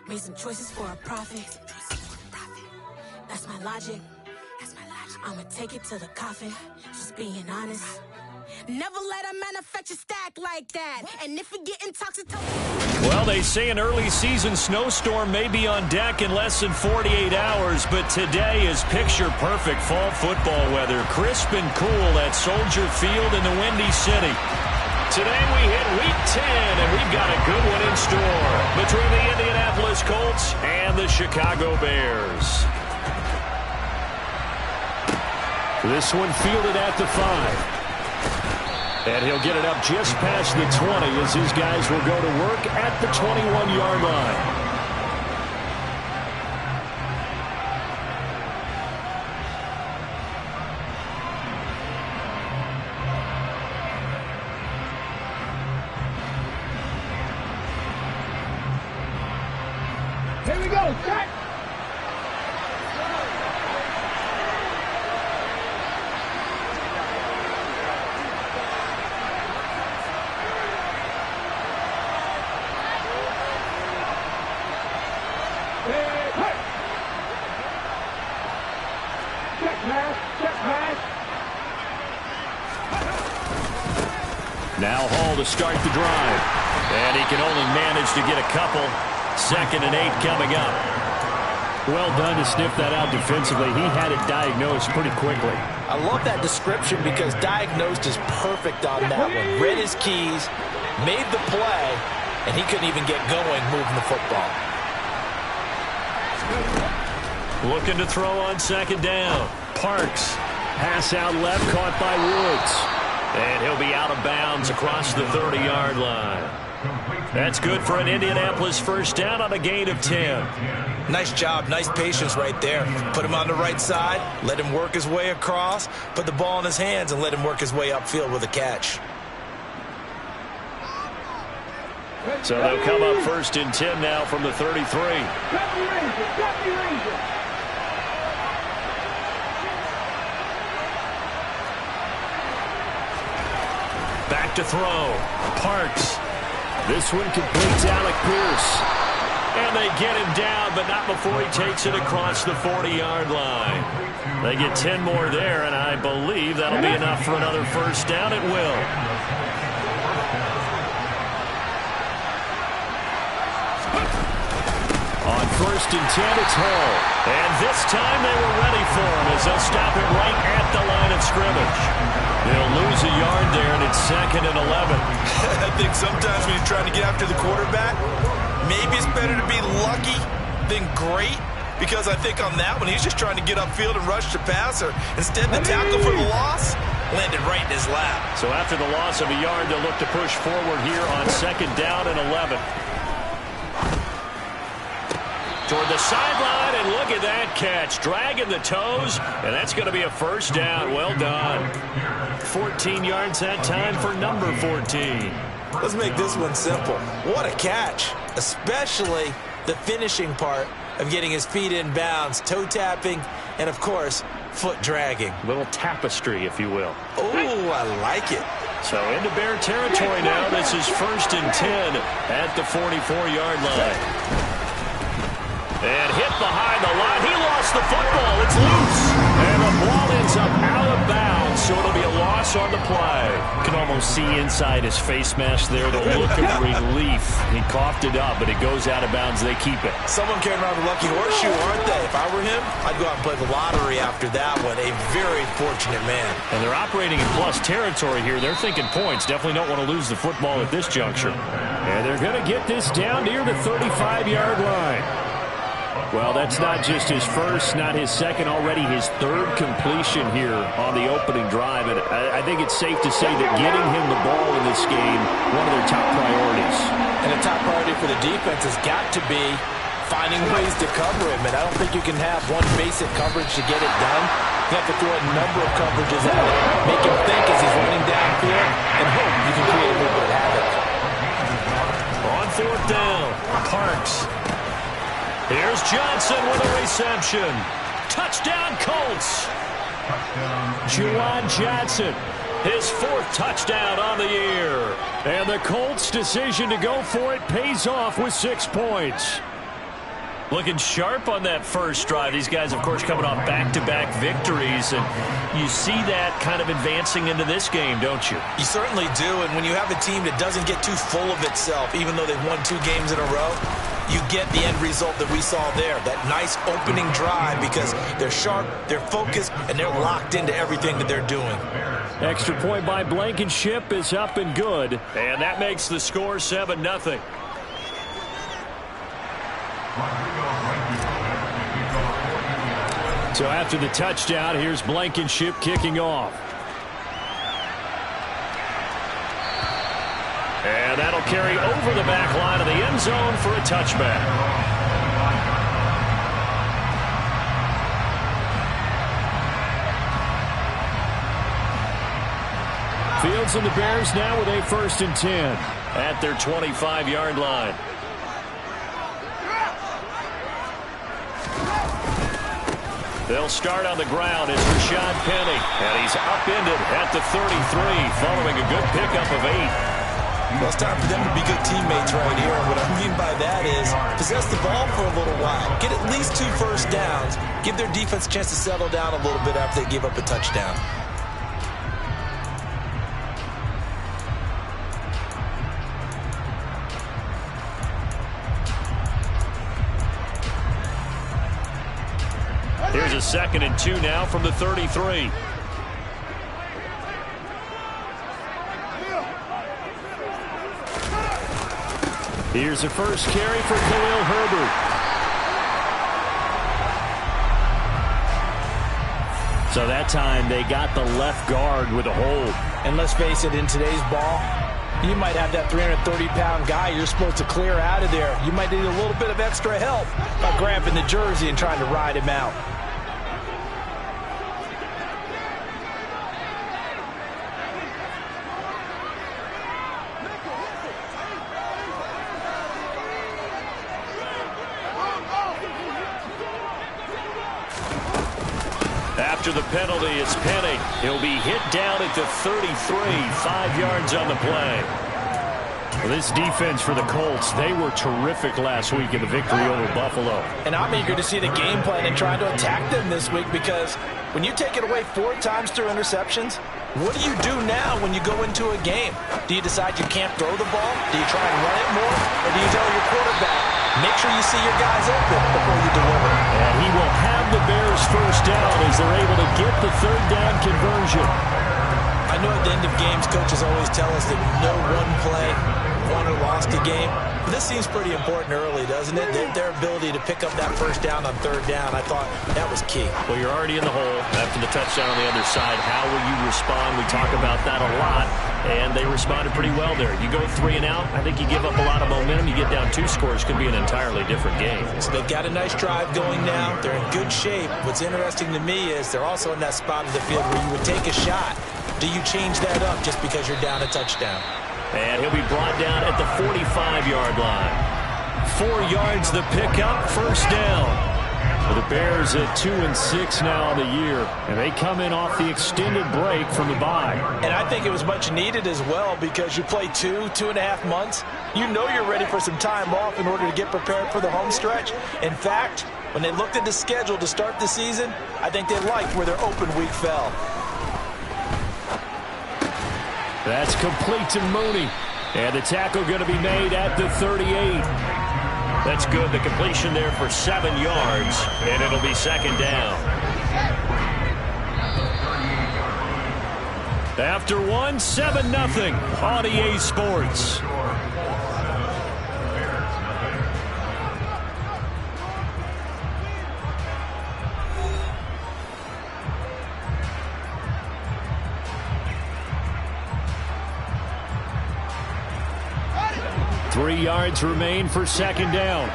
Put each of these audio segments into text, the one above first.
Made some choices for a profit. That's my logic. I'ma take it to the coffin. Just being honest. Never let a manufacture stack like that. And if we get intoxicated. Well, they say an early season snowstorm may be on deck in less than 48 hours, but today is picture-perfect fall football weather. Crisp and cool at Soldier Field in the Windy City. Today we hit Week 10, and we've got a good one in store between the Indianapolis Colts and the Chicago Bears. This one fielded at the 5. And he'll get it up just past the 20 as his guys will go to work at the 21-yard line. Here we go, set! Now Hall to start the drive. And he can only manage to get a couple. 2nd and 8 coming up. Well done to sniff that out defensively. He had it diagnosed pretty quickly. I love that description because diagnosed is perfect on that one. Read his keys, made the play, and he couldn't even get going moving the football. Looking to throw on 2nd down. Parks. Pass out left, caught by Woods. And he'll be out of bounds across the 30-yard line. That's good for an Indianapolis first down on a gain of 10. Nice job, nice patience right there. Put him on the right side, let him work his way across, put the ball in his hands, and let him work his way upfield with a catch. So they'll come up 1st and 10 now from the 33. Back to throw. Parks. This one completes Alec Pierce. And they get him down, but not before he takes it across the 40-yard line. They get 10 more there, and I believe that'll be enough for another first down. It will. On 1st and 10, it's Hall. And this time they were ready for him as they'll stop him right at the line of scrimmage. They'll lose a yard there, and it's 2nd and 11. I think sometimes when you're trying to get after the quarterback, maybe it's better to be lucky than great, because I think on that one, he's just trying to get upfield and rush the passer. Instead, the tackle for the loss landed right in his lap. So after the loss of a yard, they'll look to push forward here on 2nd down and 11. Toward the sideline, and look at that catch. Dragging the toes, and that's going to be a first down. Well done. 14 yards that time for number 14. Let's make this one simple. What a catch, especially the finishing part of getting his feet in bounds, toe tapping, and, of course, foot dragging. A little tapestry, if you will. Oh, I like it. So into Bear territory now. This is 1st and 10 at the 44-yard line. And hit behind the line. He lost the football. It's loose. And the ball ends up out of bounds, so it'll be a loss on the play. You can almost see inside his face mask there the look of relief. He coughed it up, but it goes out of bounds. They keep it. Someone carrying around the lucky horseshoe, aren't they? If I were him, I'd go out and play the lottery after that one. A very fortunate man. And they're operating in plus territory here. They're thinking points. Definitely don't want to lose the football at this juncture. And they're going to get this down near the 35-yard line. Well, that's not just his first, not his second, already his 3rd completion here on the opening drive. And I think it's safe to say that getting him the ball in this game, one of their top priorities. And a top priority for the defense has got to be finding ways to cover him. And I don't think you can have one basic coverage to get it done. You have to throw a number of coverages at him, make him think as he's running downfield, and hope you can create a little bit of havoc. On 4th down, Parks. Here's Johnson with a reception. Touchdown, Colts. Juwan Johnson, his 4th touchdown on the year. And the Colts' decision to go for it pays off with 6 points. Looking sharp on that first drive. These guys, of course, coming off back-to-back victories, and you see that kind of advancing into this game, don't you? You certainly do, and when you have a team that doesn't get too full of itself, even though they've won 2 games in a row, you get the end result that we saw there, that nice opening drive, because they're sharp, they're focused, and they're locked into everything that they're doing. Extra point by Blankenship is up and good. And that makes the score 7-0. So after the touchdown, here's Blankenship kicking off. And that'll carry over the back line of the end zone for a touchback. Fields and the Bears now with a 1st and 10. At their 25-yard line. They'll start on the ground. It's Rashad Penny. And he's upended at the 33 following a good pickup of 8. Well, it's time for them to be good teammates right here. And what I mean by that is possess the ball for a little while. Get at least 2 first downs. Give their defense a chance to settle down a little bit after they give up a touchdown. Here's a 2nd and 2 now from the 33. Here's a first carry for Khalil Herbert. So that time they got the left guard with a hold. And let's face it, in today's ball, you might have that 330-pound guy you're supposed to clear out of there. You might need a little bit of extra help by grabbing the jersey and trying to ride him out. After the penalty, it's Penny. He'll be hit down at the 33, 5 yards on the play. Well, this defense for the Colts, they were terrific last week in the victory over Buffalo. And I'm eager to see the game plan and trying to attack them this week, because when you take it away 4 times through interceptions, what do you do now when you go into a game? Do you decide you can't throw the ball? Do you try and run it more? Or do you tell your quarterback, make sure you see your guys open before you deliver? And he will have the Bears first down as they're able to get the 3rd down conversion. I know at the end of games, coaches always tell us that no one play won or lost a game. But this seems pretty important early, doesn't it? Their ability to pick up that first down on 3rd down, I thought that was key. Well, you're already in the hole after the touchdown on the other side. How will you respond? We talk about that a lot, and they responded pretty well there. You go 3 and out, I think you give up a lot of momentum. You get down 2 scores, could be an entirely different game. So they've got a nice drive going now. They're in good shape. What's interesting to me is they're also in that spot of the field where you would take a shot. Do you change that up just because you're down a touchdown? And he'll be brought down at the 45-yard line. 4 yards the pickup, 1st down. Well, the Bears at 2-6 now on the year, and they come in off the extended break from the bye. And I think it was much needed as well, because you play 2.5 months. You know you're ready for some time off in order to get prepared for the home stretch. In fact, when they looked at the schedule to start the season, I think they liked where their open week fell. That's complete to Mooney. And the tackle going to be made at the 38. That's good. The completion there for 7 yards, and it'll be 2nd down. After 1, 7-0 on EA Sports. Three yards remain for 2nd down.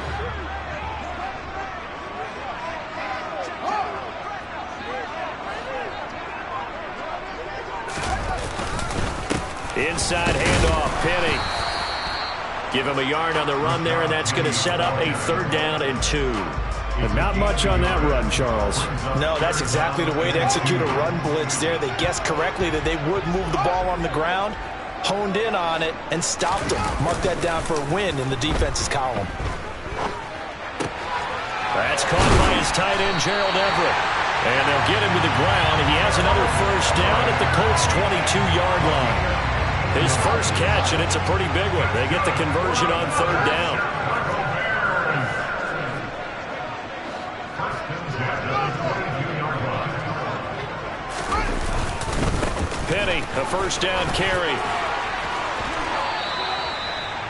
Inside handoff, Penny. Give him a yard on the run there, and that's going to set up a 3rd down and 2. And not much on that run, Charles. No, that's exactly the way to execute a run blitz there. They guessed correctly that they would move the ball on the ground, honed in on it, and stopped them. Mark that down for a win in the defense's column. tight end Gerald Everett. And they'll get him to the ground. He has another first down at the Colts' 22-yard line. His first catch, and it's a pretty big one. They get the conversion on third down. Penny, a first down carry.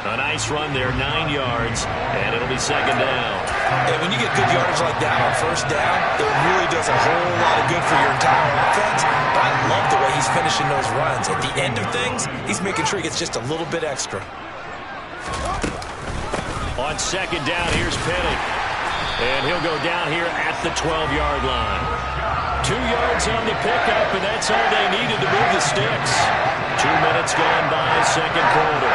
A nice run there, 9 yards, and it'll be second down. And when you get good yardage like that on first down, it really does a whole lot of good for your entire offense. But I love the way he's finishing those runs. At the end of things, he's making sure he gets just a little bit extra. On second down, here's Penny. And he'll go down here at the 12-yard line. 2 yards on the pickup, and that's all they needed to move the sticks. 2 minutes gone by, second quarter.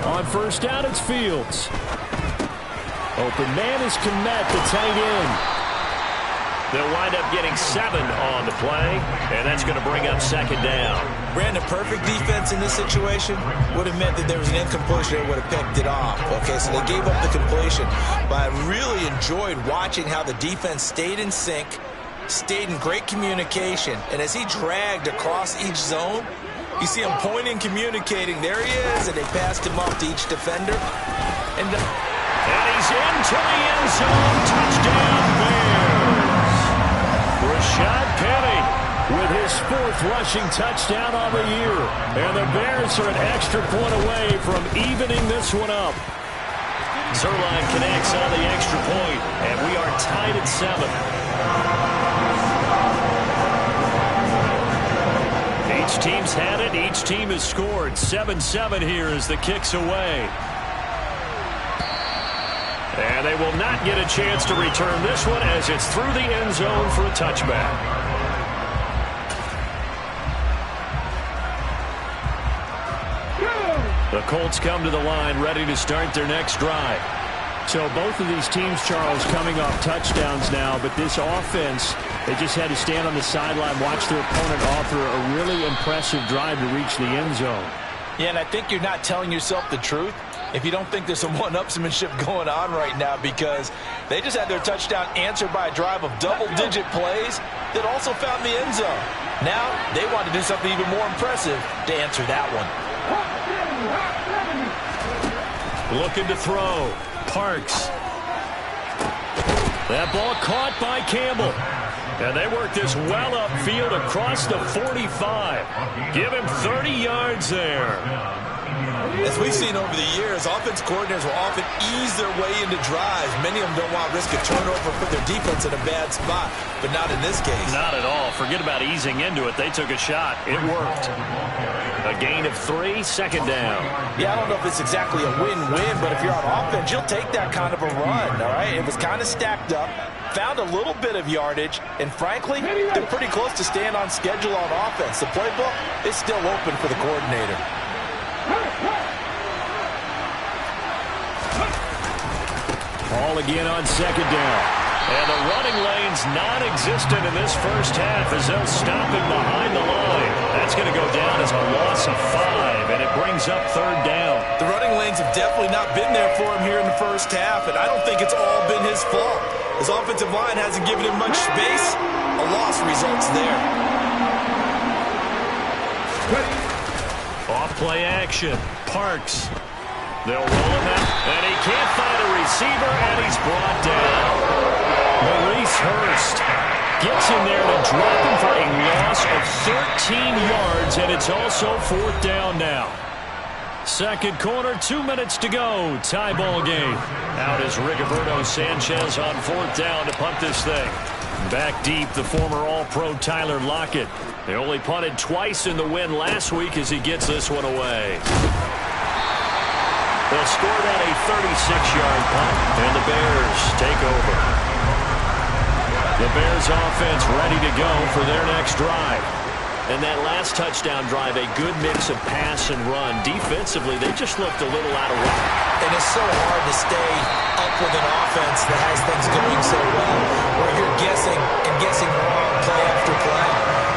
On first down, it's Fields. Open man is Kmet, the tight end. They'll wind up getting 7 on the play, and that's going to bring up second down. Brandon, perfect defense in this situation would have meant that there was an incompletion. They would have picked it off. Okay, so they gave up the completion. But I really enjoyed watching how the defense stayed in sync, stayed in great communication, and as he dragged across each zone, you see him pointing, communicating. There he is, and they passed him off to each defender. And he's into the end zone. Touchdown, Bears. Rashad Penny with his 4th rushing touchdown on the year. And the Bears are an extra point away from evening this one up. Zerline connects on the extra point, and we are tied at 7. Each team's had it. Each team has scored. 7-7 here as the kick's away. And they will not get a chance to return this one as it's through the end zone for a touchback. The Colts come to the line ready to start their next drive. So both of these teams, Charles, coming off touchdowns now, but this offense, they just had to stand on the sideline, watch their opponent offer a really impressive drive to reach the end zone. yeah, and I think you're not telling yourself the truth if you don't think there's some one-upsmanship going on right now, because they just had their touchdown answered by a drive of double-digit plays that also found the end zone. Now they want to do something even more impressive to answer that one. Looking to throw. Parks. That ball caught by Campbell. And they work this well upfield across the 45. Give him 30 yards there. As we've seen over the years, offense coordinators will often ease their way into drives. Many of them don't want to risk a turnover, put their defense in a bad spot, but not in this case. Not at all. Forget about easing into it. They took a shot. It worked. A gain of 3, second down. Yeah, I don't know if it's exactly a win-win, but if you're on offense, you'll take that kind of a run, all right? It was kind of stacked up, found a little bit of yardage, and frankly, they're pretty close to staying on schedule on offense. The playbook is still open for the coordinator. Ball again on second down. And the running lane's non-existent in this first half as they'll stop him behind the line. That's going to go down as a loss of 5, and it brings up third down. The running lanes have definitely not been there for him here in the first half, and I don't think it's all been his fault. His offensive line hasn't given him much space. A loss results there. Off play action. Parks. They'll roll him out, and he can't find a receiver, and he's brought down. Maurice Hurst gets in there to drop him for a loss of 13 yards, and it's also fourth down now. Second quarter, 2 minutes to go. Tie ball game. Out is Rigoberto Sanchez on fourth down to punt this thing. Back deep, the former All-Pro Tyler Lockett. They only punted twice in the win last week as he gets this one away. They'll score that a 36-yard punt, and the Bears take over. The Bears offense ready to go for their next drive. And that last touchdown drive, a good mix of pass and run. Defensively, they just looked a little out of whack. And it's so hard to stay up with an offense that has things going so well, where you're guessing and guessing wrong play after play.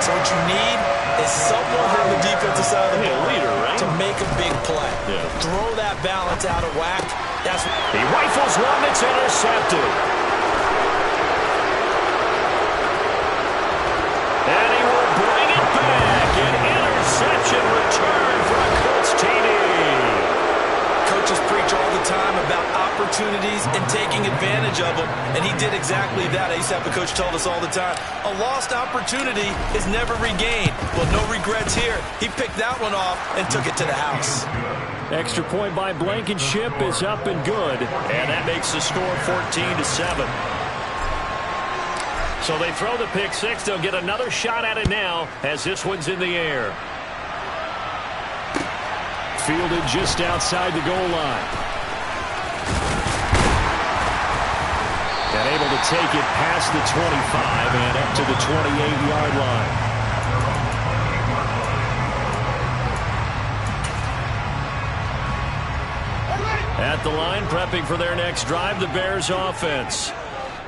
So what you need is someone on the defensive side of the ball leader, right? to make a big play. Yeah. Throw that balance out of whack. He rifles one that's intercepted. And he will bring it back. An interception return for a Colts TD. Coaches preach all the time about opportunities and taking advantage of them, and he did exactly that. I used to have a coach tell us all the time, a lost opportunity is never regained. Well, no regrets here. He picked that one off and took it to the house. Extra point by Blankenship is up and good. And that makes the score 14-7. So they throw the pick six. They'll get another shot at it now as this one's in the air. Fielded just outside the goal line. And able to take it past the 25 and up to the 28-yard line. At the line, prepping for their next drive, the Bears offense.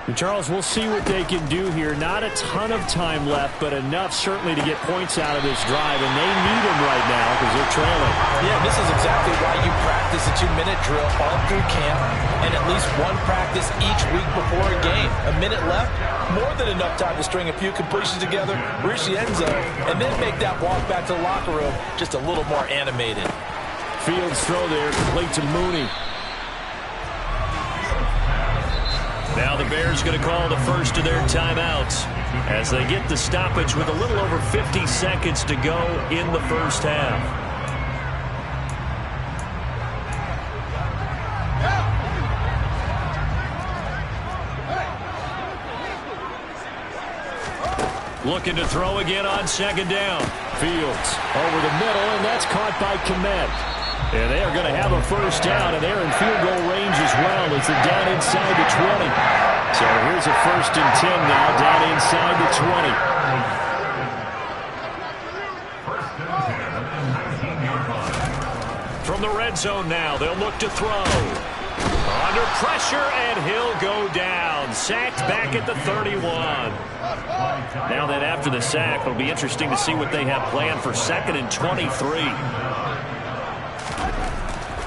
And Charles, we'll see what they can do here. Not a ton of time left, but enough certainly to get points out of this drive, and they need them right now because they're trailing. Yeah, this is exactly why you practice a 2-minute drill all through camp and at least one practice each week before a game. A minute left, more than enough time to string a few completions together, reach the end zone, and then make that walk back to the locker room just a little more animated. Fields throw there, complete to Mooney. Now the Bears going to call the first of their timeouts as they get the stoppage with a little over 50 seconds to go in the first half. Looking to throw again on second down. Fields over the middle, and that's caught by Kmet. And they are going to have a first down, and they're in field goal range as well as they're down inside the 20. So here's a 1st and 10 now, down inside the 20. From the red zone now, they'll look to throw. Under pressure, and he'll go down. Sacked back at the 31. Now that after the sack, it'll be interesting to see what they have planned for 2nd and 23.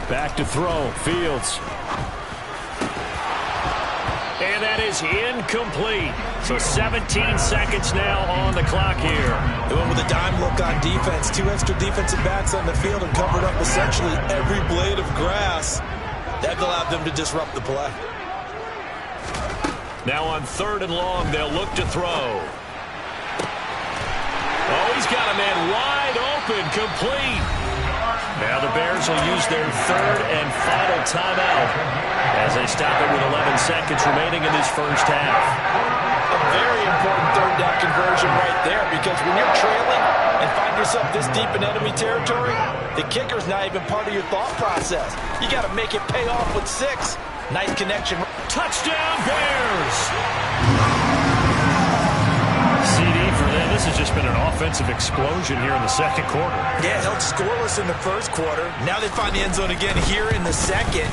Back to throw, Fields. And that is incomplete. So 17 seconds now on the clock here. They went with a dime look on defense. 2 extra defensive backs on the field and covered up essentially every blade of grass. That allowed them to disrupt the play. Now on 3rd and long, they'll look to throw. Oh, he's got a man wide open, complete. Now the Bears will use their 3rd and final timeout as they stop it with 11 seconds remaining in this first half. A very important 3rd down conversion right there, because when you're trailing and find yourself this deep in enemy territory, the kicker's not even part of your thought process. You got to make it pay off with 6. Nice connection. Touchdown, Bears! CD for them. This has just been an offensive explosion here in the 2nd quarter. Yeah, held scoreless in the 1st quarter. Now they find the end zone again here in the 2nd.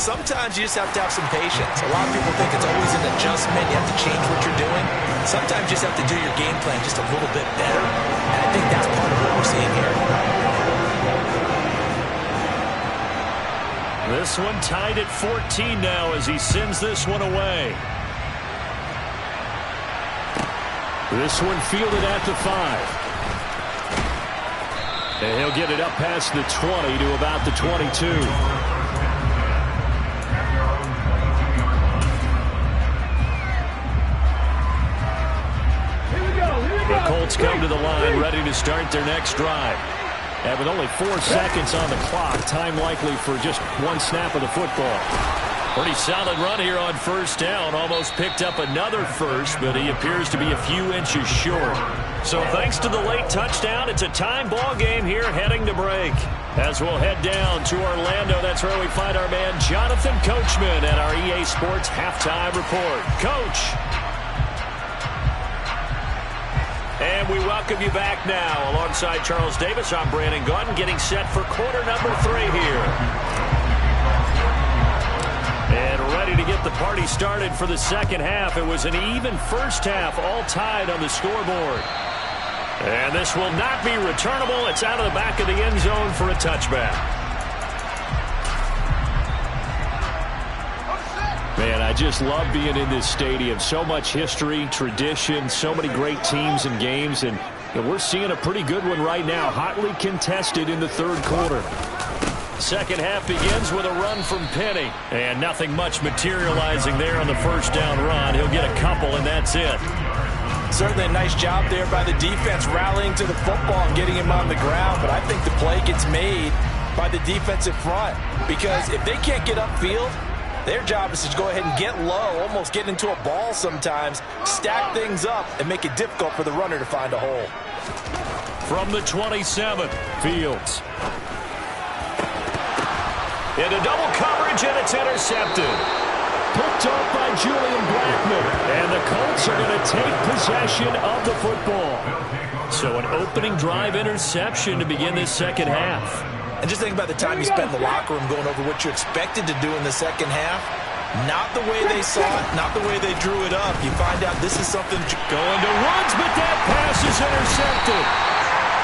Sometimes you just have to have some patience. A lot of people think it's always an adjustment. You have to change what you're doing. Sometimes you just have to do your game plan just a little bit better. And I think that's part of what we're seeing here. This one tied at 14 now as he sends this one away. This one fielded at the 5. And he'll get it up past the 20 to about the 22. The Colts come to the line ready to start their next drive. And with only 4 seconds on the clock, time likely for just 1 snap of the football. Pretty solid run here on 1st down. Almost picked up another first, but he appears to be a few inches short. So thanks to the late touchdown, it's a time ball game here heading to break. As we'll head down to Orlando, that's where we find our man Jonathan Coachman at our EA Sports Halftime Report. Coach. And we welcome you back now. Alongside Charles Davis, I'm Brandon Gaudin, getting set for quarter number 3 here. And ready to get the party started for the 2nd half. It was an even first half, all tied on the scoreboard. And this will not be returnable. It's out of the back of the end zone for a touchback. Man, I just love being in this stadium. So much history, tradition, so many great teams and games, and we're seeing a pretty good one right now, hotly contested in the third quarter. Second half begins with a run from Penny, and nothing much materializing there on the first down run. He'll get a couple, and that's it. Certainly a nice job there by the defense rallying to the football and getting him on the ground, but I think the play gets made by the defensive front because if they can't get upfield, their job is to go ahead and get low, almost get into a ball sometimes, stack things up, and make it difficult for the runner to find a hole. From the 27, Fields. Into double coverage, and it's intercepted. Picked off by Julian Blackman. And the Colts are going to take possession of the football. So an opening drive interception to begin this second half. And just think about the time you spent in the locker room going over what you expected to do in the second half. Not the way they saw it, not the way they drew it up. You find out this is something going to Woods, but that pass is intercepted.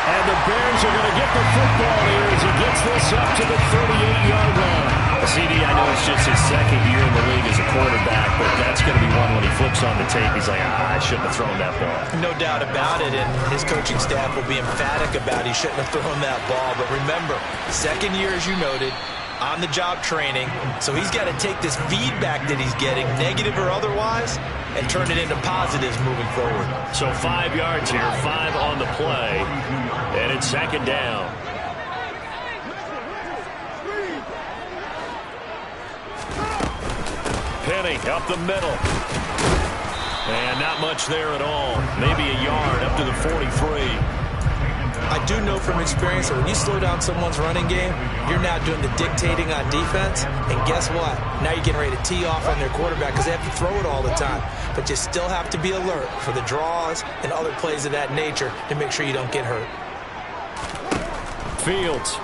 And the Bears are going to get the football here as he gets this up to the 38-yard line. CD, I know it's just his second year in the league as a quarterback, but that's going to be one when he flips on the tape. He's like, I shouldn't have thrown that ball. No doubt about it, and his coaching staff will be emphatic about he shouldn't have thrown that ball. But remember, second year, as you noted, on-the-job training, so he's got to take this feedback that he's getting, negative or otherwise, and turn it into positives moving forward. So 5 yards here, 5 on the play, and it's second down. Penny up the middle. And not much there at all. Maybe a yard up to the 43. I do know from experience that when you slow down someone's running game, you're now doing the dictating on defense. And guess what? Now you're getting ready to tee off on their quarterback because they have to throw it all the time. But you still have to be alert for the draws and other plays of that nature to make sure you don't get hurt. Fields.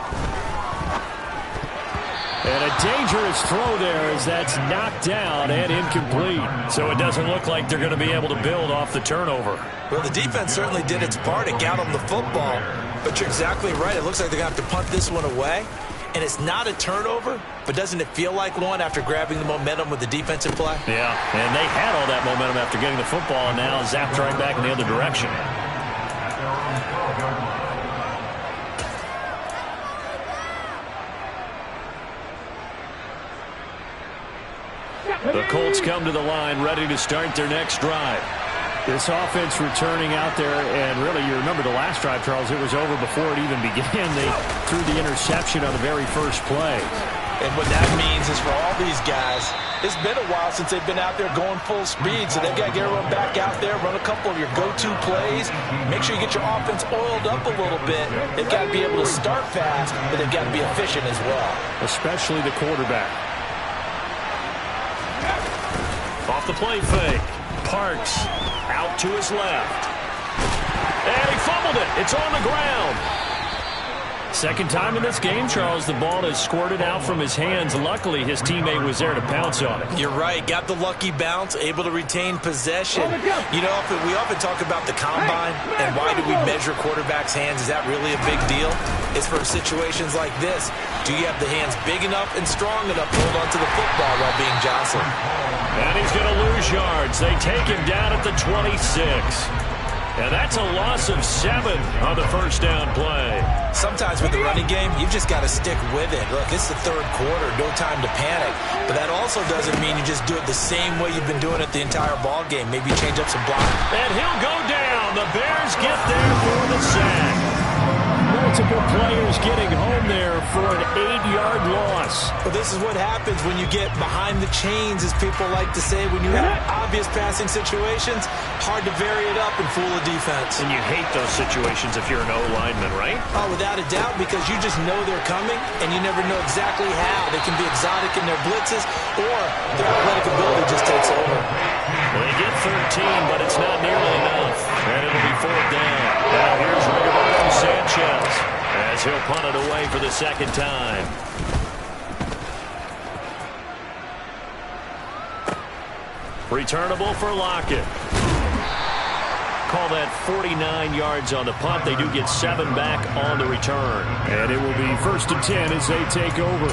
And a dangerous throw there as that's knocked down and incomplete. So it doesn't look like they're going to be able to build off the turnover. Well, the defense certainly did its part. It got them the football. But you're exactly right. It looks like they're going to have to punt this one away. And it's not a turnover, but doesn't it feel like one after grabbing the momentum with the defensive play? Yeah, and they had all that momentum after getting the football and now zapped right back in the other direction. The Colts come to the line ready to start their next drive. This offense returning out there, and really you remember the last drive, Charles, it was over before it even began. They threw the interception on the very first play. And what that means is for all these guys, it's been a while since they've been out there going full speed, so they've got to get everyone back out there, run a couple of your go-to plays, make sure you get your offense oiled up a little bit. They've got to be able to start fast, but they've got to be efficient as well. Especially the quarterback. Off the play fake. Parks out to his left. And he fumbled it. It's on the ground. Second time in this game, Charles, the ball has squirted out from his hands. Luckily, his teammate was there to pounce on it. You're right. Got the lucky bounce, able to retain possession. You know, we often talk about the combine and why do we measure quarterbacks' hands. Is that really a big deal? It's for situations like this. Do you have the hands big enough and strong enough to hold onto the football while being jostled? And he's going to lose yards. They take him down at the 26. And that's a loss of 7 on the first down play. Sometimes with the running game, you've just got to stick with it. Look, it's the third quarter, no time to panic. But that also doesn't mean you just do it the same way you've been doing it the entire ball game. Maybe change up some blocking. And he'll go down. The Bears get there for the sack. Multiple players getting home there for an 8-yard loss. Well, this is what happens when you get behind the chains, as people like to say. When you have obvious passing situations, hard to vary it up and fool a defense. And you hate those situations if you're an O-lineman, right? Oh, without a doubt, because you just know they're coming, and you never know exactly how. They can be exotic in their blitzes, or their athletic ability just takes over. They get 13, but it's not nearly enough. And it'll be 4th down. Now here's Rigoberto Sanchez as he'll punt it away for the second time. Returnable for Lockett. Call that 49 yards on the punt. They do get 7 back on the return. And it will be 1st and 10 as they take over.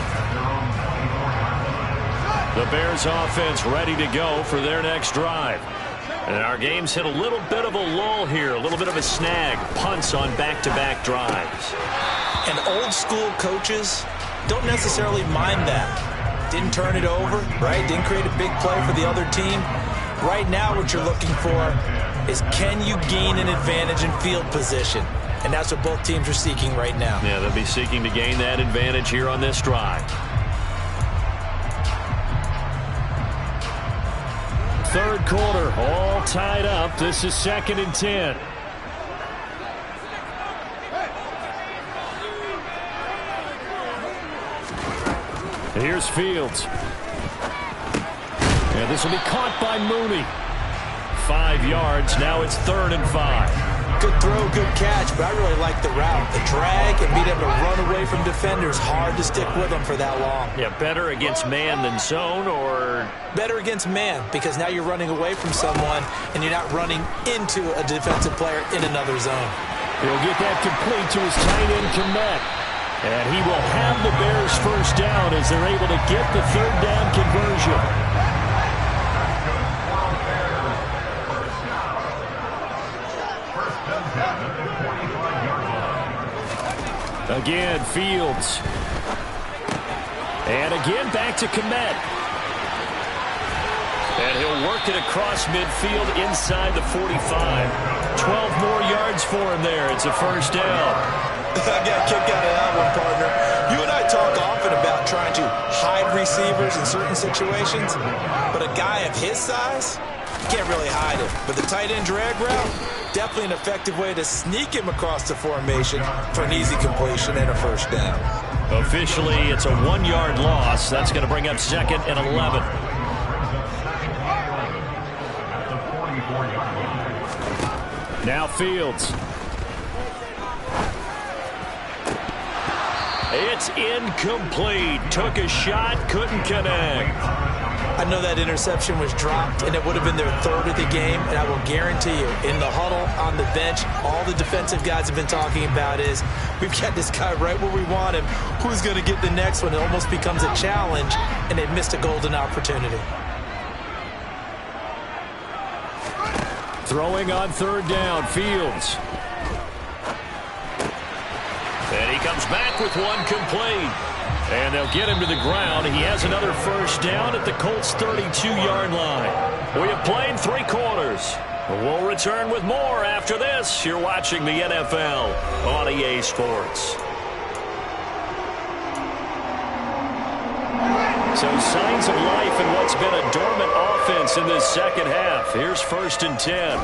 The Bears offense ready to go for their next drive. And our game's hit a little bit of a lull here, a little bit of a snag. Punts on back-to-back drives. And old-school coaches don't necessarily mind that. Didn't turn it over, right? Didn't create a big play for the other team. Right now what you're looking for is, can you gain an advantage in field position? And that's what both teams are seeking right now. Yeah, they'll be seeking to gain that advantage here on this drive. Third quarter, all tied up. This is 2nd and 10. Here's Fields. And this will be caught by Mooney. 5 yards. Now it's 3rd and 5. Good throw, good catch, but I really like the route. The drag and being able to run away from defenders. Hard to stick with them for that long. Yeah, better against man than zone, or? Better against man, because now you're running away from someone and you're not running into a defensive player in another zone. He'll get that complete to his tight end, Komet. And he will have the Bears first down as they're able to get the 3rd down conversion. Again, Fields. And again, back to Komet. And he'll work it across midfield inside the 45. 12 more yards for him there. It's a first down. I got a kick out of that one, partner. You and I talk often about trying to hide receivers in certain situations, but a guy of his size, you can't really hide him. But the tight end drag route, definitely an effective way to sneak him across the formation for an easy completion and a first down. Officially, it's a 1-yard loss. That's going to bring up 2nd and 11. Now Fields. It's incomplete. Took a shot, couldn't connect. I know that interception was dropped, and it would have been their 3rd of the game, and I will guarantee you, in the huddle, on the bench, all the defensive guys have been talking about is, we've got this guy right where we want him. Who's going to get the next one? It almost becomes a challenge, and they've missed a golden opportunity. Throwing on 3rd down, Fields. And he comes back with one complete. And they'll get him to the ground. He has another first down at the Colts' 32-yard line. We have played 3 quarters. We'll return with more after this. You're watching the NFL on EA Sports. So signs of life in what's been a dormant offense in this second half. Here's 1st and 10.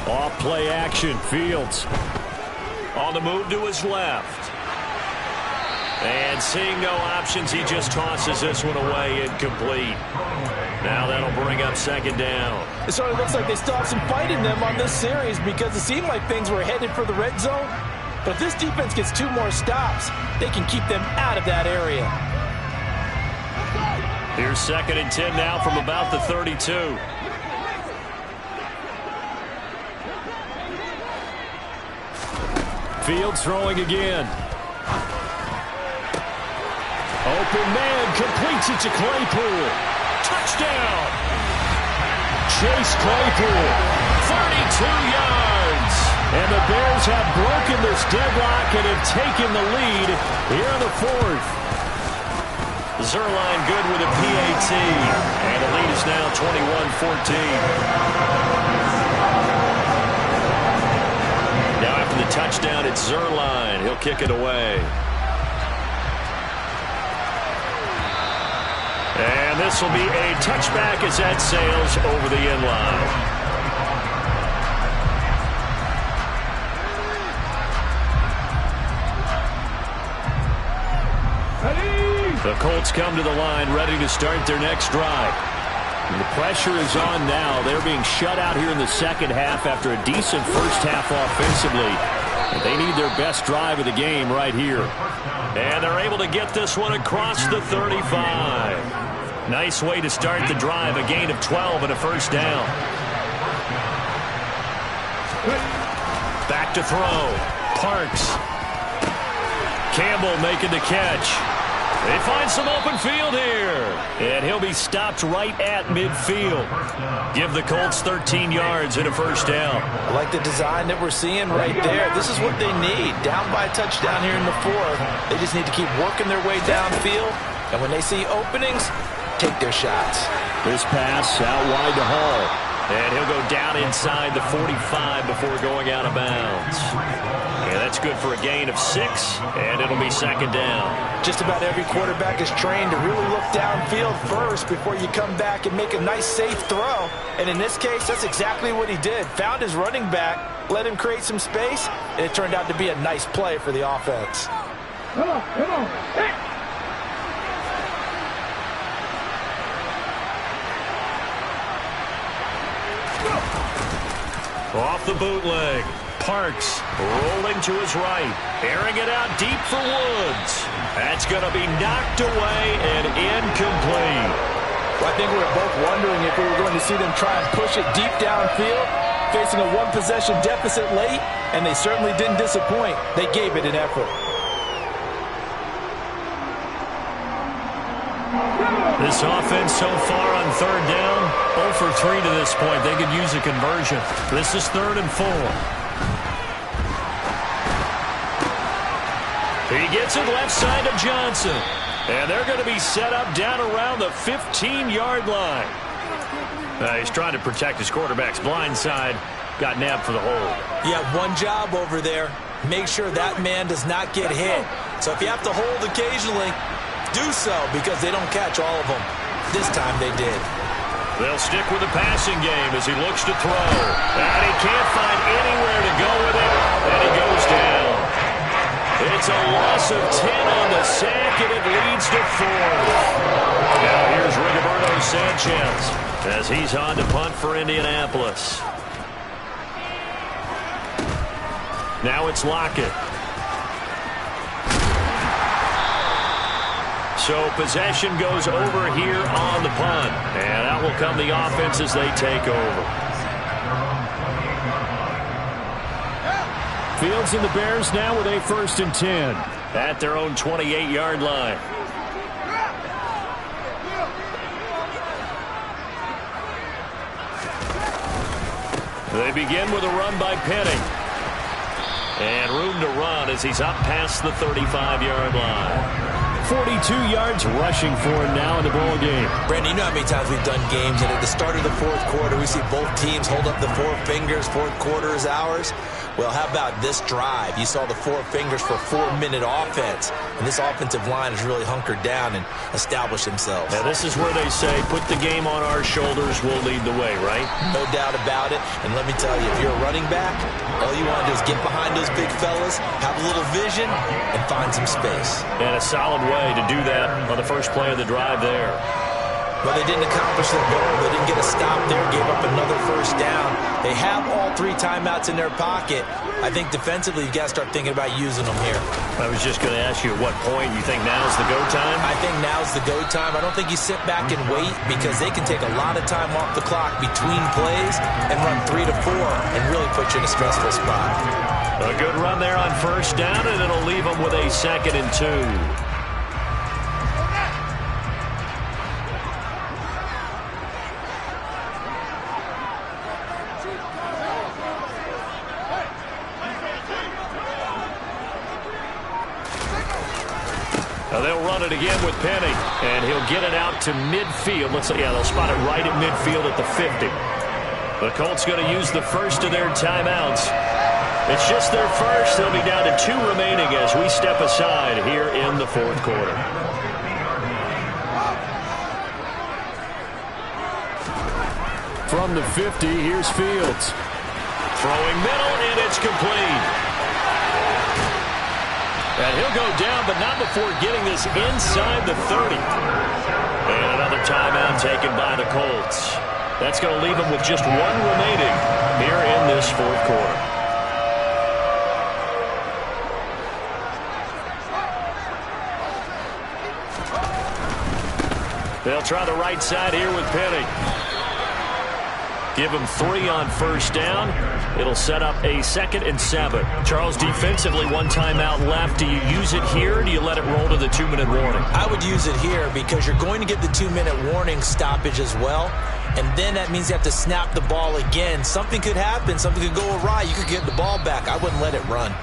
Off play action, Fields. On the move to his left. And seeing no options, he just tosses this one away, incomplete. Now that'll bring up 2nd down. It sort of looks like they still have some fight in them on this series because it seemed like things were headed for the red zone. But if this defense gets 2 more stops, they can keep them out of that area. Here's 2nd and 10 now from about the 32. Fields throwing again. Open man, completes it to Claypool. Touchdown! Chase Claypool, 32 yards. And the Bears have broken this deadlock and have taken the lead here in the 4th. Zerline good with a PAT. And the lead is now 21-14. Now after the touchdown, it's Zerline. He'll kick it away. And this will be a touchback as that sails over the end line. The Colts come to the line ready to start their next drive. And the pressure is on now. They're being shut out here in the second half after a decent first half offensively. And they need their best drive of the game right here. And they're able to get this one across the 35. Nice way to start the drive, a gain of 12 and a first down. Back to throw. Parks. Campbell making the catch. They find some open field here. And he'll be stopped right at midfield. Give the Colts 13 yards and a first down. I like the design that we're seeing right there. This is what they need. Down by a touchdown here in the fourth. They just need to keep working their way downfield. And when they see openings, take their shots. This pass out wide to Hall. And he'll go down inside the 45 before going out of bounds. And that's good for a gain of 6, and it'll be second down. Just about every quarterback is trained to really look downfield first before you come back and make a nice, safe throw. And in this case, that's exactly what he did. Found his running back, let him create some space, and it turned out to be a nice play for the offense. Come on, come on. Hey. Off the bootleg. Parks rolling to his right. Airing it out deep for Woods. That's going to be knocked away and incomplete. Well, I think we were both wondering if we were going to see them try and push it deep downfield, facing a one-possession deficit late, and they certainly didn't disappoint. They gave it an effort. This offense so far on third down, 0 for 3 to this point. They could use a conversion. This is 3rd and 4. He gets it left side to Johnson. And they're going to be set up down around the 15-yard line. He's trying to protect his quarterback's blind side. Got nabbed for the hold. You have one job over there. Make sure that man does not get hit. So if you have to hold occasionally, do so, because they don't catch all of them. This time they did. They'll stick with the passing game as he looks to throw. And he can't find anywhere to go with it. And he goes down. It's a loss of 10 on the sack, and it leads to 4. Now here's Rigoberto Sanchez as he's on to punt for Indianapolis. Now it's Lockett. So possession goes over here on the punt. And out will come the offense as they take over. Fields and the Bears now with a 1st and 10. At their own 28-yard line. They begin with a run by Penning. And room to run as he's up past the 35-yard line. 42 yards rushing for him now in the ball game. Brandon, you know how many times we've done games, and at the start of the fourth quarter, we see both teams hold up the 4 fingers, fourth quarter is ours. Well, how about this drive? You saw the 4 fingers for 4-minute offense, and this offensive line has really hunkered down and established themselves. Now, this is where they say, put the game on our shoulders, we'll lead the way, right? No doubt about it, and let me tell you, if you're a running back, all you want to do is get behind those big fellas, have a little vision, and find some space. And a solid way to do that on the first play of the drive there. Well, they didn't accomplish their goal. They didn't get a stop there, gave up another first down. They have all 3 timeouts in their pocket. I think defensively, you've got to start thinking about using them here. I was just going to ask you at what point you think now's the go time? I think now's the go time. I don't think you sit back and wait, because they can take a lot of time off the clock between plays and run 3 to 4 and really put you in a stressful spot. A good run there on first down, and it'll leave them with a 2nd and 2. They'll run it again with Penning, and he'll get it out to midfield. Let's see, yeah, they'll spot it right at midfield at the 50. The Colts going to use the first of their timeouts. It's just their first. They'll be down to 2 remaining as we step aside here in the fourth quarter. From the 50, here's Fields. Throwing middle, and it's complete. And he'll go down, but not before getting this inside the 30. And another timeout taken by the Colts. That's going to leave them with just 1 remaining here in this fourth quarter. They'll try the right side here with Penning. Give him 3 on first down. It'll set up a 2nd and 7. Charles, defensively, 1 timeout left. Do you use it here, or do you let it roll to the 2-minute warning? I would use it here because you're going to get the 2-minute warning stoppage as well. And then that means you have to snap the ball again. Something could happen. Something could go awry. You could get the ball back. I wouldn't let it run.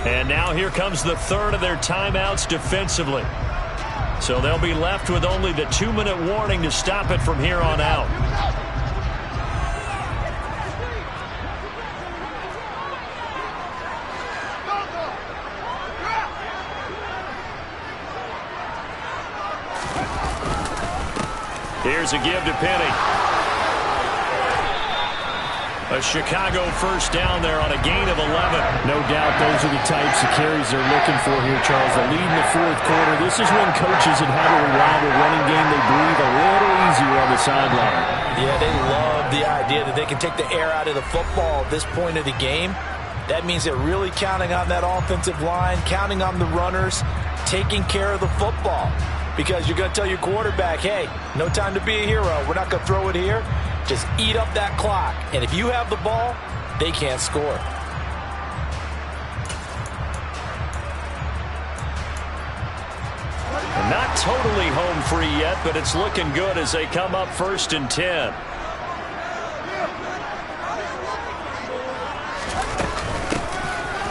And now here comes the 3rd of their timeouts defensively. So they'll be left with only the 2-minute warning to stop it from here on out. Here's a give to Penny. A Chicago first down there on a gain of 11. No doubt those are the types of carries they're looking for here, Charles. The lead in the 4th quarter. This is when coaches that have a reliable running game, they breathe a little easier on the sideline. Yeah, they love the idea that they can take the air out of the football at this point of the game. That means they're really counting on that offensive line, counting on the runners, taking care of the football. Because you're going to tell your quarterback, hey, no time to be a hero. We're not going to throw it here. Just eat up that clock. And if you have the ball, they can't score. Not totally home free yet, but it's looking good as they come up 1st and 10.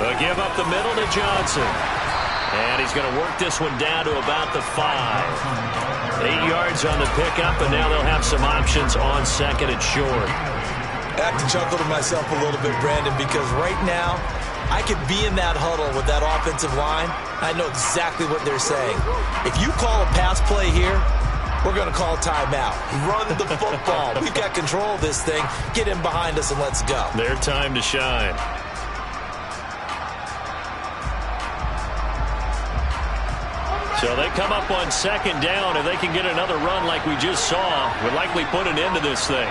A give up the middle to Johnson. And he's going to work this one down to about the 5. 8 yards on the pickup, and now they'll have some options on 2nd and short. I have to chuckle to myself a little bit, Brandon, because right now I could be in that huddle with that offensive line. I know exactly what they're saying. If you call a pass play here, we're going to call timeout. Run the football. We've got control of this thing. Get in behind us and let's go. Their time to shine. So they come up on 2nd down. If they can get another run like we just saw, would likely put an end to this thing.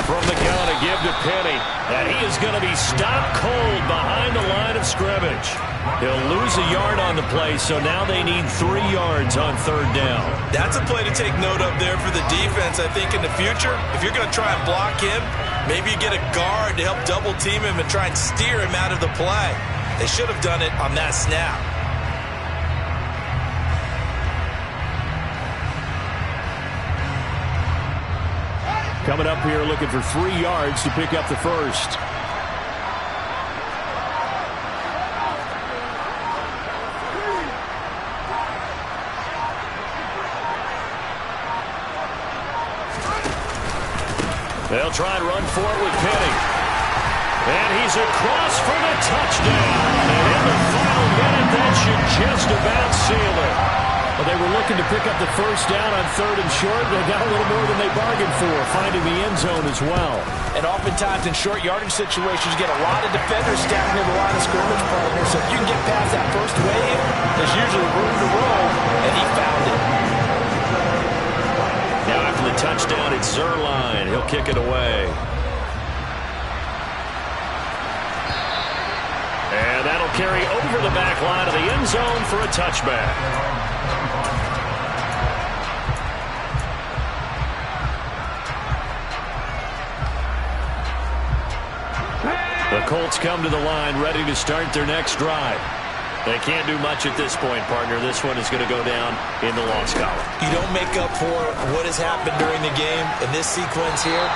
From the gun, a give to Penny. And he is going to be stopped cold behind the line of scrimmage. He'll lose a yard on the play, so now they need 3 yards on 3rd down. That's a play to take note of there for the defense, I think, in the future. If you're going to try and block him, maybe you get a guard to help double team him and try and steer him out of the play. They should have done it on that snap. Coming up here looking for 3 yards to pick up the 1st. They'll try and run for it with Penny. And he's across for the touchdown. And in the final minute, that should just about seal it. Well, they were looking to pick up the 1st down on 3rd and short. They got a little more than they bargained for, finding the end zone as well. And oftentimes in short yardage situations, you get a lot of defenders standing near the line of scrimmage, partner. So if you can get past that first wave, there's usually room to roll, and he found it. Now after the touchdown, it's Zerline. He'll kick it away. And that'll carry over the back line of the end zone for a touchback. The Colts come to the line ready to start their next drive. They can't do much at this point, partner. This one is going to go down in the loss column. You don't make up for what has happened during the game in this sequence here.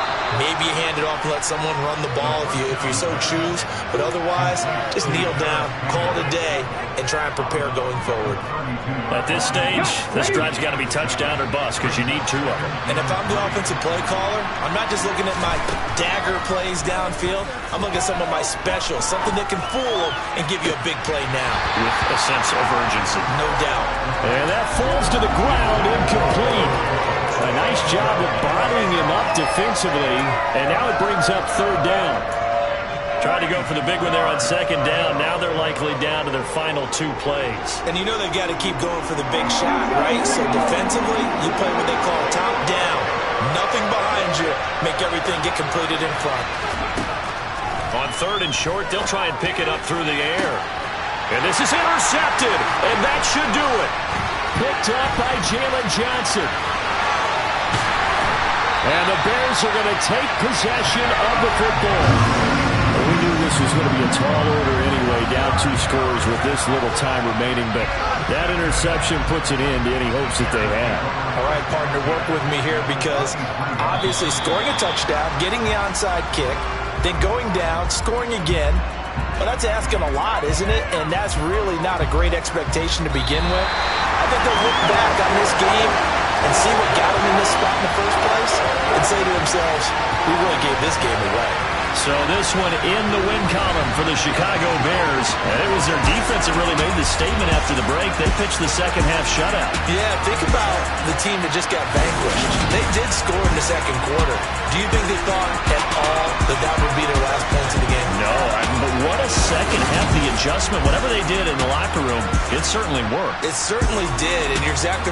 Maybe you hand it off and let someone run the ball if you so choose. But otherwise, just kneel down, call it a day, and try and prepare going forward. At this stage, this drive's got to be touchdown or bust because you need 2 of them. And if I'm the offensive play caller, I'm not just looking at my dagger plays downfield. I'm looking at some of my specials, something that can fool them and give you a big play now. With a sense of urgency. No doubt. And that falls to the ground, incomplete. A nice job of bottling him up defensively, and now it brings up 3rd down. Tried to go for the big one there on 2nd down. Now they're likely down to their final 2 plays. And you know they've got to keep going for the big shot, right? So defensively, you play what they call top down. Nothing behind you. Make everything get completed in front. On 3rd and short, they'll try and pick it up through the air. And this is intercepted, and that should do it. picked up by Jalen Johnson. And the Bears are going to take possession of the football. Well, we knew this was going to be a tall order anyway, down 2 scores with this little time remaining, but that interception puts an end to any hopes that they had. All right, partner, work with me here because obviously scoring a touchdown, getting the onside kick, then going down, scoring again, well, that's asking a lot, isn't it? And that's really not a great expectation to begin with. I think they'll look back on this game and see what got them in this spot in the first place and say to themselves, we really gave this game away. So this one in the win column for the Chicago Bears. And it was their defense that really made the statement after the break. They pitched the second half shutout. Yeah, think about the team that just got vanquished. They did score in the second quarter. Do you think they thought at all that that would be their last points of the game? No, but what a second half. The adjustment, whatever they did in the locker room, it certainly worked. It certainly did, and you're exactly